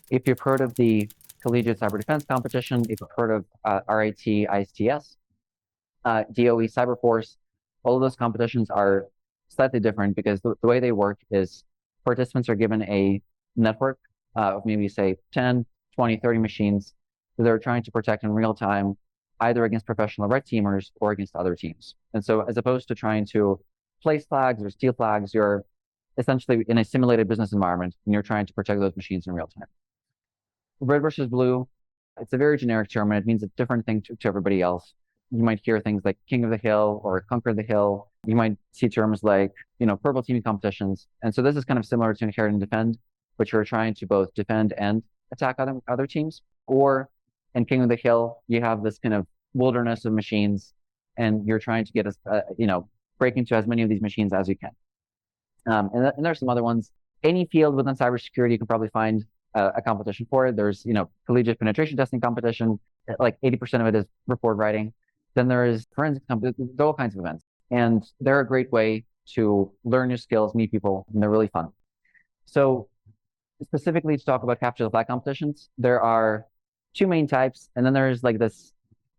If you've heard of the Collegiate Cyber Defense Competition, if you've heard of RIT, ISTS, DOE, Cyberforce, all of those competitions are slightly different because the way they work is participants are given a network of maybe say 10, 20, 30 machines that they're trying to protect in real time, either against professional red teamers or against other teams. And so as opposed to trying to place flags or steal flags, you're essentially in a simulated business environment and you're trying to protect those machines in real time. Red versus blue, it's a very generic term and it means a different thing to everybody else. You might hear things like King of the Hill or Conquer the Hill. You might see terms like, purple teaming competitions. And so this is kind of similar to Inherit and Defend, which you're trying to both defend and attack other teams. Or in King of the Hill, you have this kind of wilderness of machines and you're trying to get break into as many of these machines as you can. And there's some other ones. Any field within cybersecurity, you can probably find a competition for it. There's, collegiate penetration testing competition, like 80% of it is report writing. Then there is forensic competition, all kinds of events. And they're a great way to learn new skills, meet people, and they're really fun. So specifically to talk about capture the flag competitions, there are two main types. And then there's like this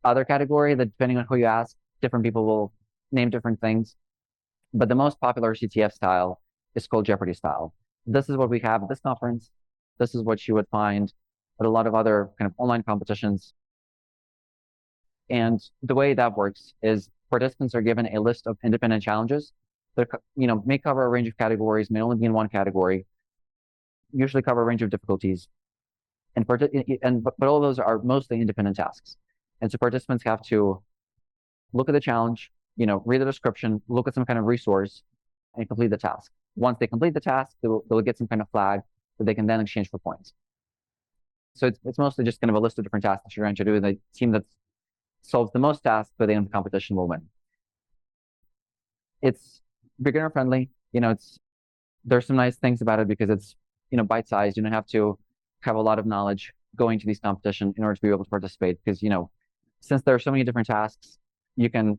other category that depending on who you ask, different people will name different things. But the most popular CTF style is called jeopardy-style. This is what we have at this conference. This is what you would find at a lot of other kind of online competitions. And the way that works is participants are given a list of independent challenges that, may cover a range of categories, may only be in one category, usually cover a range of difficulties. But all of those are mostly independent tasks. And so participants have to look at the challenge, read the description, look at some kind of resource, and complete the task. Once they complete the task, they'll get some kind of flag that they can then exchange for points. So it's mostly just kind of a list of different tasks that you're trying to do. The team that solves the most tasks by the end of the competition will win. It's beginner friendly. There's some nice things about it because it's, bite-sized. You don't have to have a lot of knowledge going to these competitions in order to be able to participate because, since there are so many different tasks, you can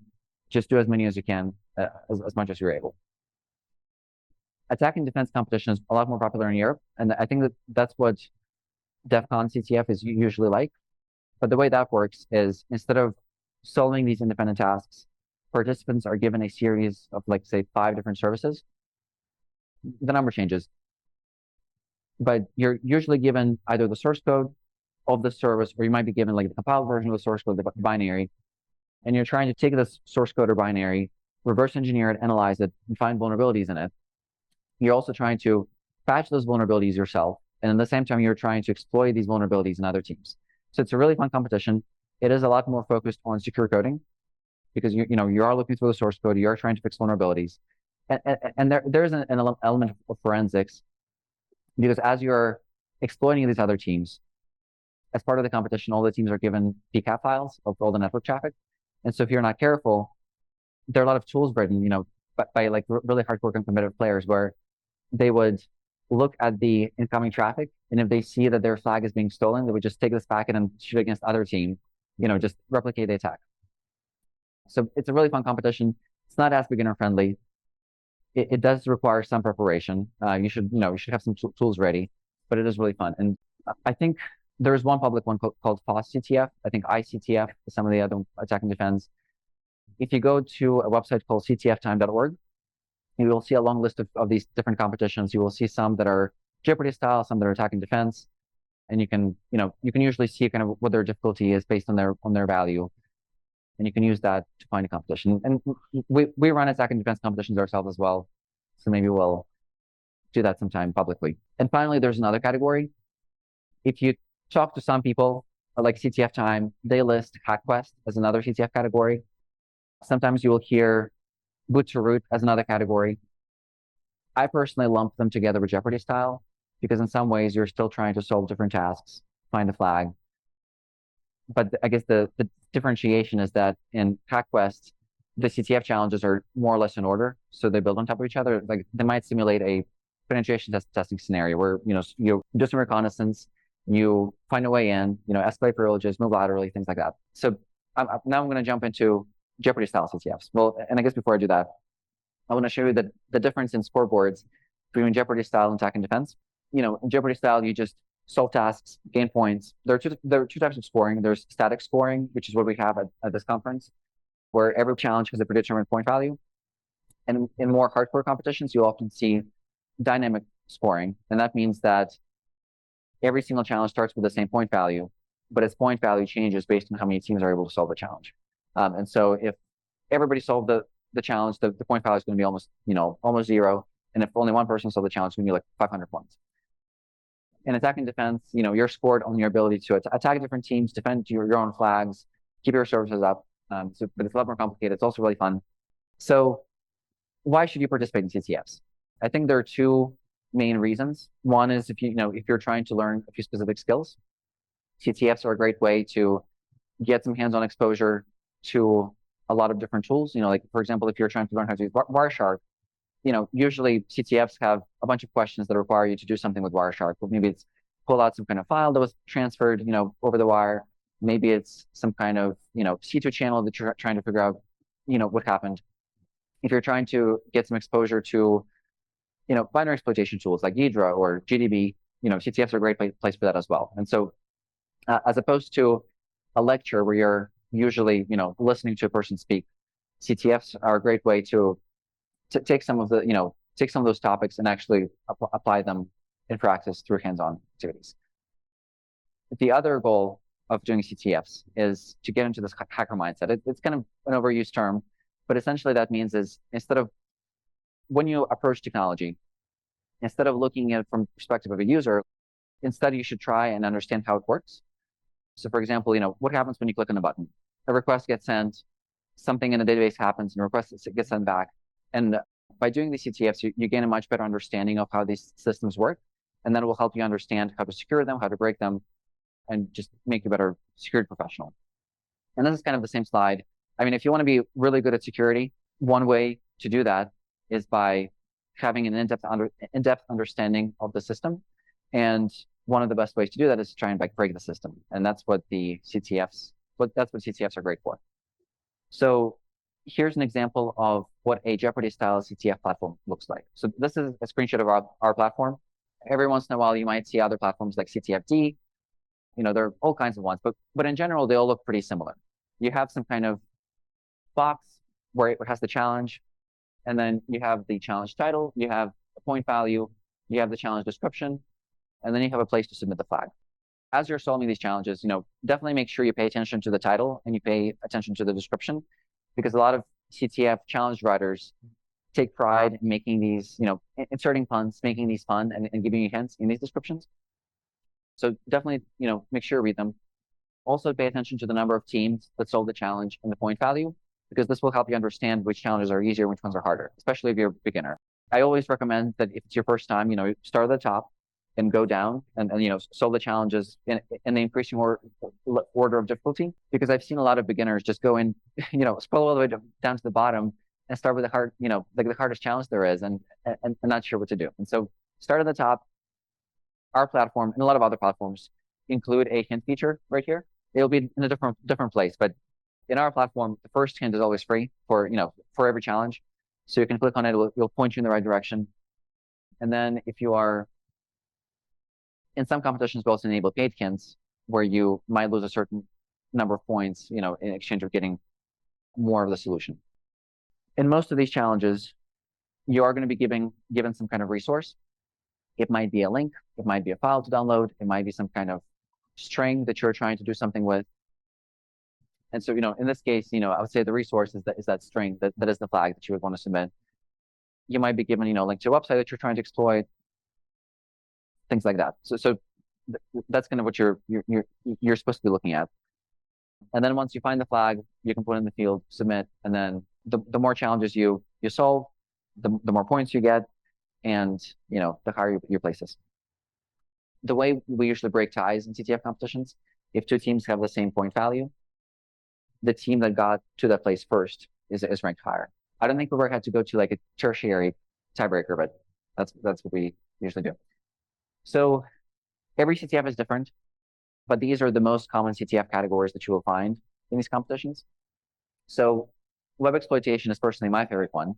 just do as many as you can, as much as you're able. Attack and defense competition is a lot more popular in Europe. And I think that's what DEF CON CTF is usually like. But the way that works is instead of solving these independent tasks, participants are given a series of say 5 different services. The number changes, but you're usually given either the source code of the service, or you might be given like the compiled version of the source code, the binary, and you're trying to take this source code or binary, reverse engineer it, analyze it, and find vulnerabilities in it. You're also trying to patch those vulnerabilities yourself. And at the same time, you're trying to exploit these vulnerabilities in other teams. So it's a really fun competition. It is a lot more focused on secure coding because you are looking through the source code, you are trying to fix vulnerabilities. And there's an element of forensics because as you're exploiting these other teams, as part of the competition, all the teams are given PCAP files of all the network traffic. And so if you're not careful, there are a lot of tools written, by like really hardcore competitive players where they would look at the incoming traffic, and if they see that their flag is being stolen, they would just take this packet and shoot against other team, just replicate the attack. So it's a really fun competition. It's not as beginner friendly. It does require some preparation. You should have some tools ready, but it is really fun. And I think there's one public one called FOSS CTF. I think ICTF, some of the other attack and defense. If you go to a website called ctftime.org, you will see a long list of these different competitions. You will see some that are Jeopardy style, some that are attack and defense, and you can usually see kind of what their difficulty is based on their value, and you can use that to find a competition. And we run attack and defense competitions ourselves as well, so maybe we'll do that sometime publicly. And finally, there's another category. If you talk to some people like CTF Time, they list HackQuest as another CTF category. Sometimes you will hear Boot to Root as another category. I personally lump them together with Jeopardy style because in some ways you're still trying to solve different tasks, find a flag. But I guess the differentiation is that in HackQuest, the CTF challenges are more or less in order. So they build on top of each other. Like they might simulate a penetration testing scenario where, you do some reconnaissance, you find a way in, escalate privileges, move laterally, things like that. So now I'm going to jump into Jeopardy style CTFs. Well, and I guess before I do that, I want to show you the difference in scoreboards between Jeopardy style and attack and defense. In Jeopardy style, you just solve tasks, gain points. There are two types of scoring. There's static scoring, which is what we have at this conference, where every challenge has a predetermined point value. And in more hardcore competitions, you'll often see dynamic scoring. And that means that every single challenge starts with the same point value, but its point value changes based on how many teams are able to solve the challenge. And so if everybody solved the challenge, the point value is going to be almost zero. And if only one person solved the challenge, it's going to be like 500 points. In attacking defense, you're scored on your ability to attack different teams, defend your own flags, keep your services up. But it's a lot more complicated. It's also really fun. So why should you participate in CTFs? I think there are two main reasons. One is if you're trying to learn a few specific skills, CTFs are a great way to get some hands-on exposure to a lot of different tools. Like for example, if you're trying to learn how to use Wireshark, usually CTFs have a bunch of questions that require you to do something with Wireshark. Well, maybe it's pull out some kind of file that was transferred, over the wire. Maybe it's some kind of, C2 channel that you're trying to figure out, what happened. If you're trying to get some exposure to, binary exploitation tools like Ydra or GDB, CTFs are a great place for that as well. And so, as opposed to a lecture where you're usually, listening to a person speak, CTFs are a great way to take some of those topics and actually apply them in practice through hands-on activities. The other goal of doing CTFs is to get into this hacker mindset. It's kind of an overused term, but essentially that means is when you approach technology, instead of looking at it from the perspective of a user, instead you should try and understand how it works. So for example, what happens when you click on a button? A request gets sent, something in the database happens, and a request gets sent back. And by doing the CTFs, you gain a much better understanding of how these systems work, and that will help you understand how to secure them, how to break them, and just make you a better security professional. And this is kind of the same slide. I mean, if you want to be really good at security, one way to do that is by having an in-depth understanding of the system. And one of the best ways to do that is to try and break the system. And that's what CTFs are great for. So here's an example of what a jeopardy-style CTF platform looks like. So this is a screenshot of our platform. Every once in a while, you might see other platforms like CTFD. There are all kinds of ones, but in general, they all look pretty similar. You have some kind of box where it has the challenge, and then you have the challenge title, you have a point value, you have the challenge description, and then you have a place to submit the flag. As you're solving these challenges, definitely make sure you pay attention to the title and you pay attention to the description, because a lot of CTF challenge writers take pride in making these, inserting puns, making these fun and giving you hints in these descriptions. So definitely, make sure you read them. Also pay attention to the number of teams that solve the challenge and the point value, because this will help you understand which challenges are easier, which ones are harder, especially if you're a beginner. I always recommend that if it's your first time, start at the top and go down and solve the challenges in the increasing order of difficulty, because I've seen a lot of beginners just go in, scroll all the way down to the bottom and start with the hardest challenge there is and not sure what to do. And so start at the top. Our platform and a lot of other platforms include a hint feature right here. It'll be in a different place, but in our platform, the first hint is always free for every challenge. So you can click on it, it'll point you in the right direction. And then if you are in some competitions, we also enable paid hints where you might lose a certain number of points, in exchange of getting more of the solution. In most of these challenges, you are going to be given some kind of resource. It might be a link, it might be a file to download, it might be some kind of string that you're trying to do something with. And so, in this case, I would say the resource is that string, that is the flag that you would want to submit. You might be given, a link to a website that you're trying to exploit, things like that. So that's kind of what you're supposed to be looking at. And then once you find the flag, you can put in the field, submit, and then the more challenges you solve, the more points you get, and the higher your places. The way we usually break ties in CTF competitions, if two teams have the same point value, the team that got to that place first is ranked higher. I don't think we ever had to go to like a tertiary tiebreaker, but that's what we usually do. So every CTF is different, but these are the most common CTF categories that you will find in these competitions. So web exploitation is personally my favorite one,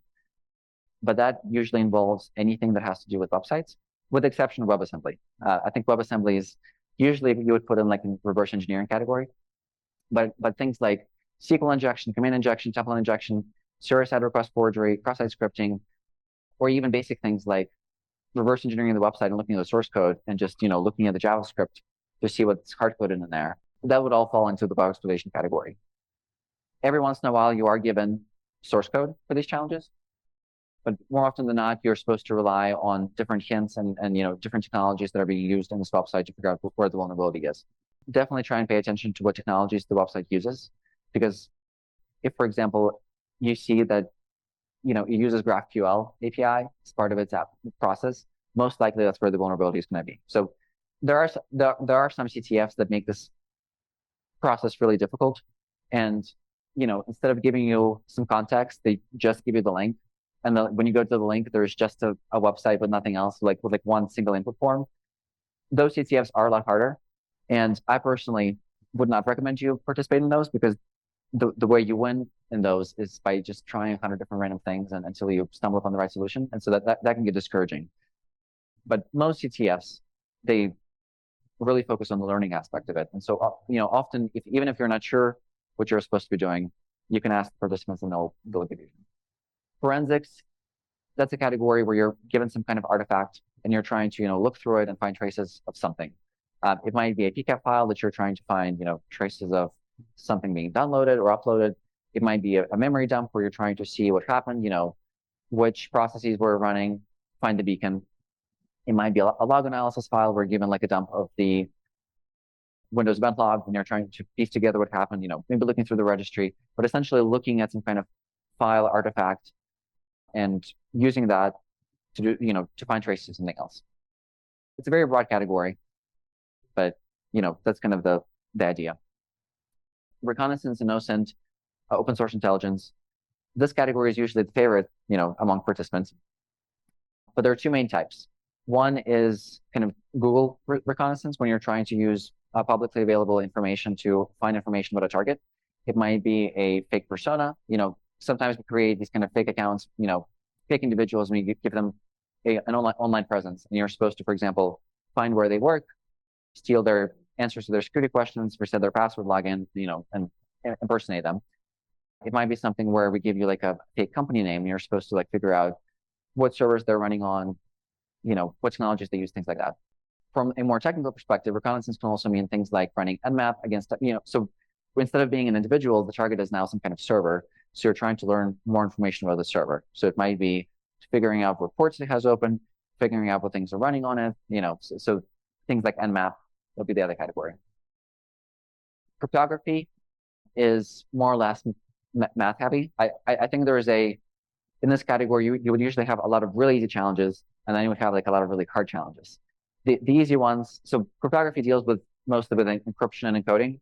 but that usually involves anything that has to do with websites. with the exception of WebAssembly. I think WebAssembly is usually you would put in like in reverse engineering category, but things like SQL injection, command injection, template injection, server-side request forgery, cross-site scripting, or even basic things like reverse engineering the website and looking at the source code and just looking at the JavaScript to see what's hard-coded in there. That would all fall into the bug exploitation category. Every once in a while, you are given source code for these challenges, but more often than not, you're supposed to rely on different hints and different technologies that are being used in this website to figure out where the vulnerability is. Definitely try and pay attention to what technologies the website uses, because if, for example, you see that it uses GraphQL API as part of its app process, most likely that's where the vulnerability is going to be. So there are some CTFs that make this process really difficult, and instead of giving you some context, they just give you the link, and when you go to the link, there's just a website with nothing else, like with one single input form. Those CTFs are a lot harder, and I personally would not recommend you participate in those, because the way you win in those is by just trying 100 different random things and until you stumble upon the right solution, and so that can get discouraging. But most CTFs, they really focus on the learning aspect of it, and so often, even if you're not sure what you're supposed to be doing, you can ask participants and they'll give you. Forensics, that's a category where you're given some kind of artifact and you're trying to look through it and find traces of something. It might be a PCAP file that you're trying to find traces of something being downloaded or uploaded. It might be a memory dump where you're trying to see what happened, which processes were running, find the beacon. It might be a log analysis file where you're given like a dump of the Windows event log and you're trying to piece together what happened, maybe looking through the registry, but essentially looking at some kind of file artifact and using that to do, to find traces of something else. It's a very broad category, but that's kind of the idea. Reconnaissance and OSINT, open source intelligence. This category is usually the favorite, among participants. But there are two main types. One is kind of Google reconnaissance, when you're trying to use publicly available information to find information about a target. It might be a fake persona. Sometimes we create these kind of fake accounts, fake individuals, and we give them an online presence. And you're supposed to, for example, find where they work, steal their answers to their security questions, reset their password, login, and impersonate them. It might be something where we give you like a fake company name, and you're supposed to like figure out what servers they're running on, what technologies they use, things like that. From a more technical perspective, reconnaissance can also mean things like running Nmap against, so instead of being an individual, the target is now some kind of server. So you're trying to learn more information about the server. So it might be figuring out what ports it has open, figuring out what things are running on it, so things like Nmap will be the other category. Cryptography is more or less math heavy. I think there is in this category, you would usually have a lot of really easy challenges, and then you would have like a lot of really hard challenges. The easy ones, so cryptography deals with most of it encryption and encoding.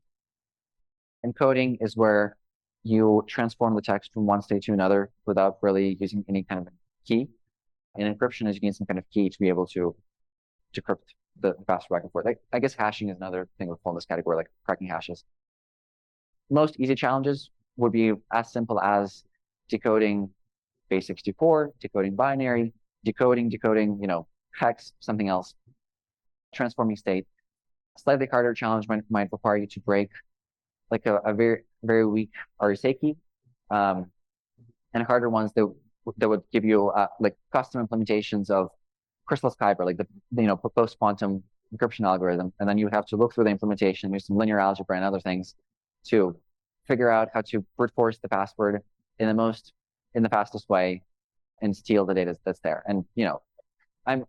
Encoding is where you transform the text from one state to another without really using any kind of key. And encryption is you need some kind of key to be able to decrypt the password back and forth. I guess hashing is another thing that falls in this category, like cracking hashes. Most easy challenges would be as simple as decoding base64, decoding binary, decoding, hex, something else, transforming state. A slightly harder challenge might require you to break like a very, very weak RSA key, and harder ones that would give you like custom implementations of Crystal Kyber, like the post-quantum encryption algorithm, and then you would have to look through the implementation, use some linear algebra and other things to figure out how to brute force the password in the fastest way and steal the data that's there. And I'm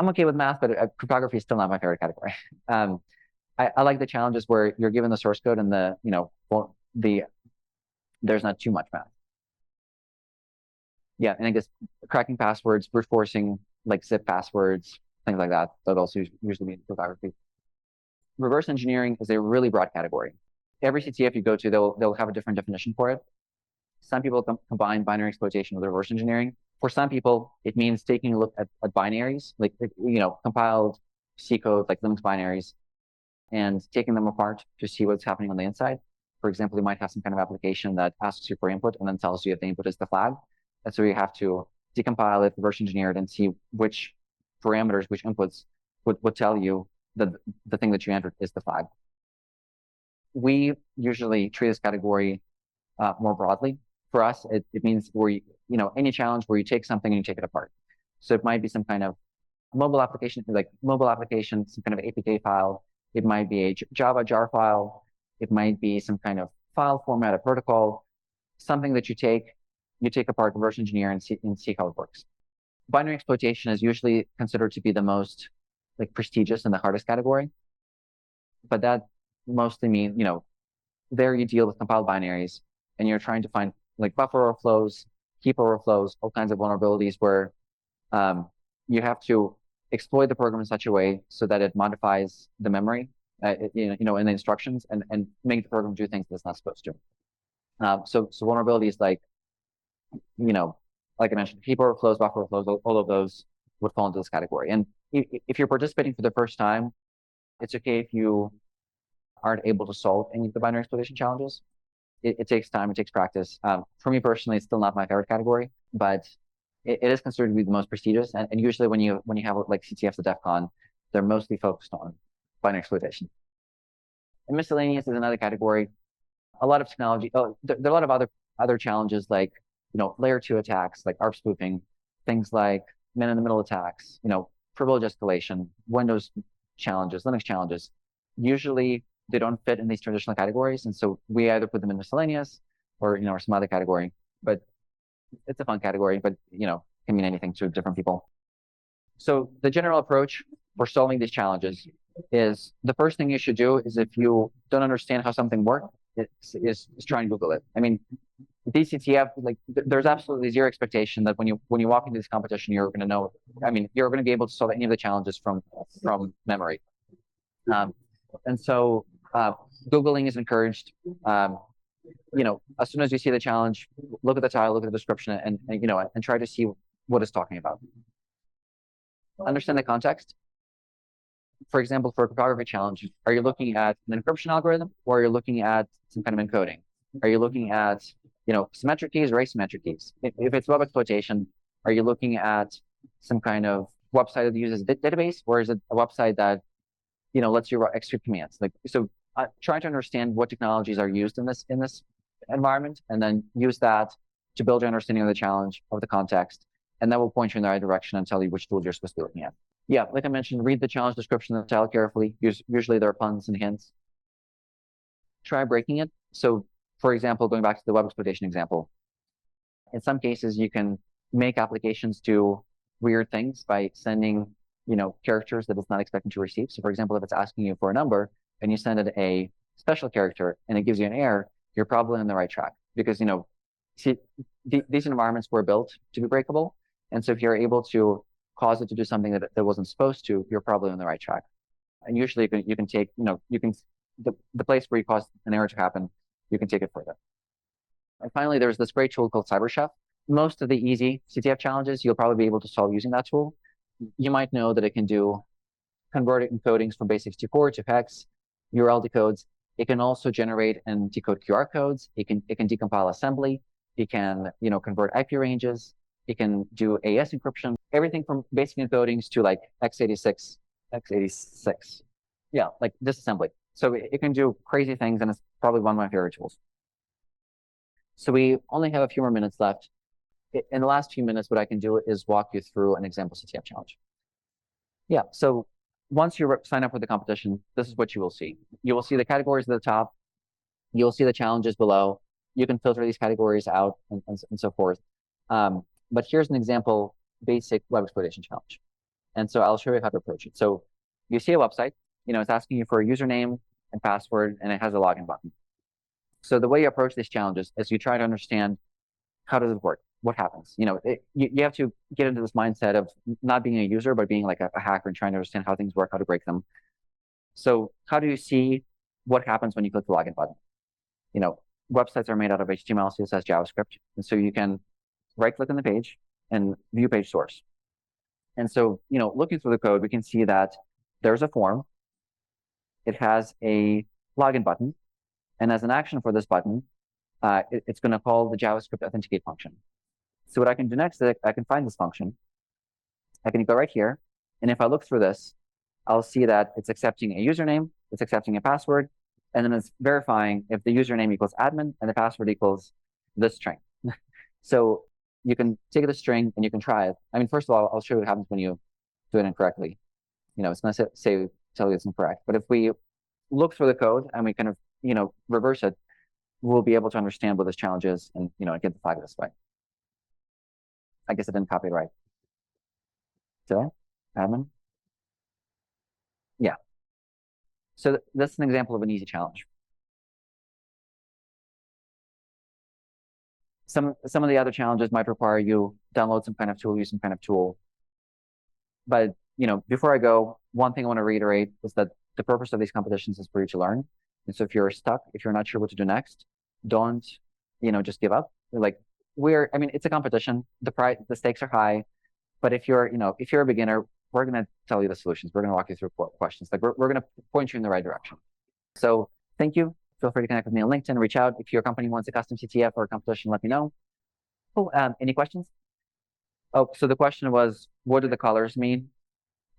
okay with math, but cryptography is still not my favorite category. I like the challenges where you're given the source code and there's not too much math. Yeah, and I guess cracking passwords, brute forcing like zip passwords, things like that. That also usually means cryptography. Reverse engineering is a really broad category. Every CTF you go to, they'll have a different definition for it. Some people combine binary exploitation with reverse engineering. For some people, it means taking a look at binaries, like compiled C code, like Linux binaries, and taking them apart to see what's happening on the inside. For example, you might have some kind of application that asks you for input and then tells you if the input is the flag. And so you have to decompile it, reverse engineer it, and see which parameters, which inputs would tell you that the thing that you entered is the flag. We usually treat this category more broadly. For us, it means any challenge where you take something and you take it apart. So it might be some kind of mobile application, some kind of APK file. It might be a Java jar file. It might be some kind of file format, a protocol, something that you take apart, reverse engineer, and see how it works. Binary exploitation is usually considered to be the most prestigious and the hardest category, but that mostly means there you deal with compiled binaries and you're trying to find buffer overflows, heap overflows, all kinds of vulnerabilities where you have to exploit the program in such a way so that it modifies the memory, in the instructions and make the program do things that it's not supposed to. So vulnerabilities like I mentioned, heap overflows, buffer overflows, all of those would fall into this category. And if you're participating for the first time, it's okay if you aren't able to solve any of the binary exploitation challenges. It takes time, it takes practice. For me personally, it's still not my favorite category, but it is considered to be the most prestigious. And usually when you have CTFs at DEF CON, they're mostly focused on binary exploitation. And miscellaneous is another category. A lot of technology. There are a lot of other challenges like layer 2 attacks, like ARP spoofing, things like man-in-the-middle attacks, privilege escalation, Windows challenges, Linux challenges. Usually they don't fit in these traditional categories, and so we either put them in miscellaneous or some other category. But it's a fun category, but can mean anything to different people. So the general approach for solving these challenges is the first thing you should do is, if you don't understand how something works, is try and Google it. I mean, DCTF, there's absolutely zero expectation that when you walk into this competition, you're going to know. I mean, you're going to be able to solve any of the challenges from memory. And so Googling is encouraged. As soon as you see the challenge, look at the title, look at the description, and try to see what it's talking about. Understand the context. For example, for a cryptography challenge, are you looking at an encryption algorithm, or are you looking at some kind of encoding? Are you looking at symmetric keys or asymmetric keys? If it's web exploitation, are you looking at some kind of website that uses a database, or is it a website that lets you execute commands? Trying to understand what technologies are used in this environment, and then use that to build your understanding of the challenge, of the context, and that will point you in the right direction and tell you which tools you're supposed to be looking at. Yeah, like I mentioned, read the challenge description and the title carefully. Usually there are puns and hints. Try breaking it. So, for example, going back to the web exploitation example, in some cases you can make applications do weird things by sending characters that it's not expecting to receive. So, for example, if it's asking you for a number and you send it a special character and it gives you an error, you're probably on the right track, because these environments were built to be breakable, and so if you're able to cause it to do something that wasn't supposed to, you're probably on the right track. And usually you can take the place where you cause an error to happen, you can take it further. And finally, there's this great tool called CyberChef. Most of the easy CTF challenges you'll probably be able to solve using that tool. You might know that it can do convert encodings from base64 to hex, URL decodes. It can also generate and decode QR codes. It can decompile assembly. It can convert IP ranges. It can do AES encryption. Everything from basic encodings to x86. Yeah, disassembly. So it can do crazy things, and it's probably one of my favorite tools. So we only have a few more minutes left. In the last few minutes, what I can do is walk you through an example CTF challenge. Yeah, so once you sign up for the competition, this is what you will see. You will see the categories at the top. You'll see the challenges below. You can filter these categories out and so forth. But here's an example basic web exploitation challenge. And so I'll show you how to approach it. So you see a website, it's asking you for a username and password, and it has a login button. So the way you approach these challenges is you try to understand, how does it work? What happens? You have to get into this mindset of not being a user, but being like a hacker and trying to understand how things work, how to break them. So how do you see what happens when you click the login button? Websites are made out of HTML, CSS, JavaScript. And so you can right-click on the page and view page source. And so, looking through the code, we can see that there's a form. It has a login button. And as an action for this button, it's going to call the JavaScript authenticate function. So what I can do next is I can find this function. I can go right here, And if I look through this, I'll see that it's accepting a username, it's accepting a password, and then it's verifying if the username equals admin and the password equals this string. So you can take the string and you can try it. I mean, first of all, I'll show you what happens when you do it incorrectly. It's going to tell you it's incorrect. But if we look through the code and we kind of, reverse it, we'll be able to understand what this challenge is and, get the flag this way. I guess I didn't copy it right. So, admin. Yeah. So that's an example of an easy challenge. Some of the other challenges might require you download some kind of tool, use some kind of tool. But, before I go, one thing I want to reiterate is that the purpose of these competitions is for you to learn. And so if you're stuck, if you're not sure what to do next, don't, just give up. It's a competition. The stakes are high. But if you're a beginner, we're going to tell you the solutions. We're going to walk you through questions. Like we're going to point you in the right direction. So thank you. Feel free to connect with me on LinkedIn, reach out. If your company wants a custom CTF or a competition, let me know. Oh, any questions? Oh, so the question was, what do the colors mean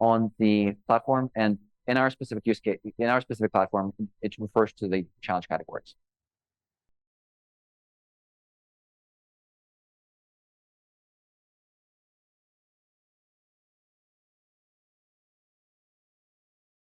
on the platform? And in our specific use case, in our specific platform, it refers to the challenge categories.